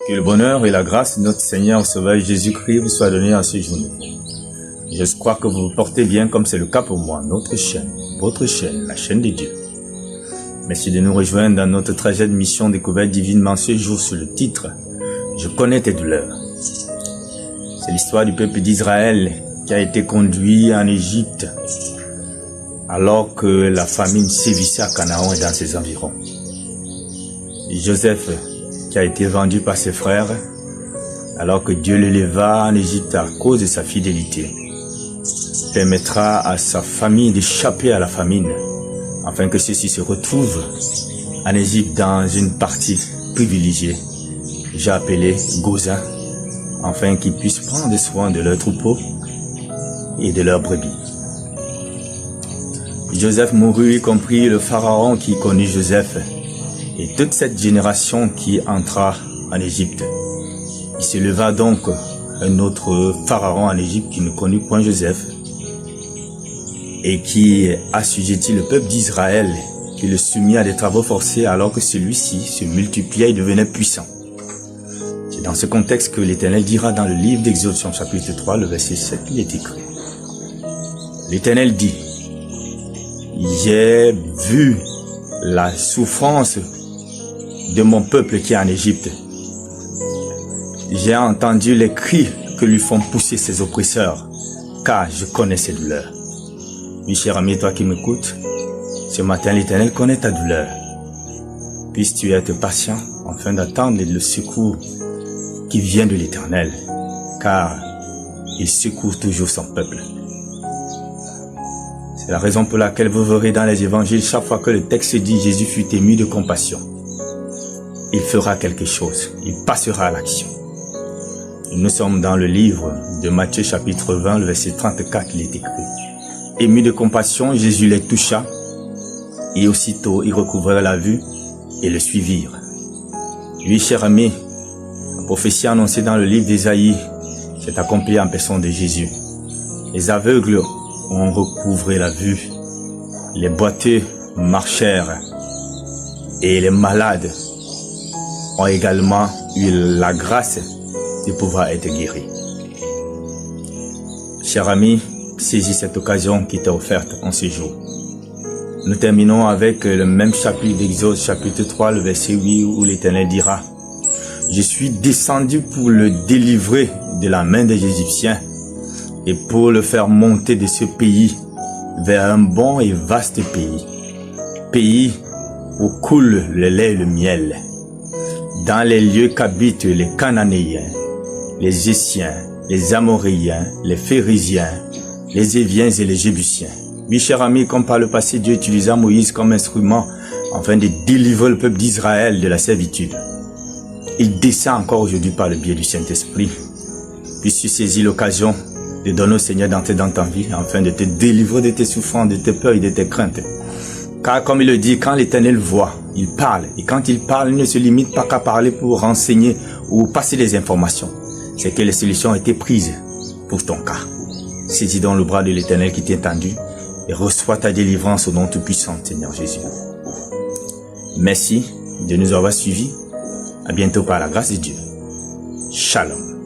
Que le bonheur et la grâce de notre Seigneur Sauveur Jésus-Christ vous soient donnés à ce jour. Je crois que vous vous portez bien comme c'est le cas pour moi, notre chaîne, votre chaîne, la chaîne de Dieu. Merci de nous rejoindre dans notre trajet de mission découverte divinement ce jour sous le titre « Je connais tes douleurs ». C'est l'histoire du peuple d'Israël qui a été conduit en Égypte alors que la famine sévissait à Canaan et dans ses environs. Joseph qui a été vendu par ses frères alors que Dieu le leva en Égypte à cause de sa fidélité, permettra à sa famille d'échapper à la famine afin que ceux-ci se retrouvent en Égypte dans une partie privilégiée, j'ai appelé Gozan, afin qu'ils puissent prendre soin de leurs troupeaux et de leurs brebis. Joseph mourut, y compris le pharaon qui connut Joseph et toute cette génération qui entra en Égypte. Il se leva donc un autre pharaon en Égypte qui ne connut point Joseph et qui assujettit le peuple d'Israël, qui le soumit à des travaux forcés alors que celui-ci se multipliait et devenait puissant. C'est dans ce contexte que l'Éternel dira dans le livre d'Exode, chapitre 3, le verset 7, il est écrit. L'Éternel dit, « J'ai vu la souffrance de mon peuple qui est en Égypte. J'ai entendu les cris que lui font pousser ses oppresseurs, car je connais ses douleurs. » Oui, cher ami, toi qui m'écoutes, ce matin, l'Éternel connaît ta douleur. Puisses-tu être patient afin d'attendre le secours qui vient de l'Éternel, car il secourt toujours son peuple. C'est la raison pour laquelle vous verrez dans les évangiles, chaque fois que le texte dit « Jésus fut ému de compassion », il fera quelque chose, il passera à l'action. Nous sommes dans le livre de Matthieu chapitre 20, le verset 34, il est écrit. Ému de compassion, Jésus les toucha, et aussitôt ils recouvrèrent la vue et le suivirent. Oui, cher ami, la prophétie annoncée dans le livre d'Ésaïe s'est accomplie en personne de Jésus. Les aveugles ont recouvré la vue, les boiteux marchèrent, et les malades ont également eu la grâce de pouvoir être guéris. Cher ami, saisis cette occasion qui t'est offerte en ce jour. Nous terminons avec le même chapitre d'Exode, chapitre 3, le verset 8, où l'Éternel dira « Je suis descendu pour le délivrer de la main des Égyptiens et pour le faire monter de ce pays vers un bon et vaste pays où coule le lait et le miel, dans les lieux qu'habitent les Cananéens, les Essiens, les Amoréens, les Phérésiens, les Éviens et les Jébusiens. » Oui, cher ami, comme par le passé, Dieu utilisa Moïse comme instrument afin de délivrer le peuple d'Israël de la servitude. Il descend encore aujourd'hui par le biais du Saint-Esprit. Puisses-tu saisir l'occasion de donner au Seigneur d'entrer dans ta vie afin de te délivrer de tes souffrances, de tes peurs et de tes craintes. Car comme il le dit, quand l'Éternel voit, il parle. Et quand il parle, il ne se limite pas qu'à parler pour renseigner ou passer des informations. C'est que les solutions ont été prises pour ton cas. Saisis donc le bras de l'Éternel qui t'est tendu et reçois ta délivrance au nom tout-puissant, Seigneur Jésus. Merci de nous avoir suivis. À bientôt par la grâce de Dieu. Shalom.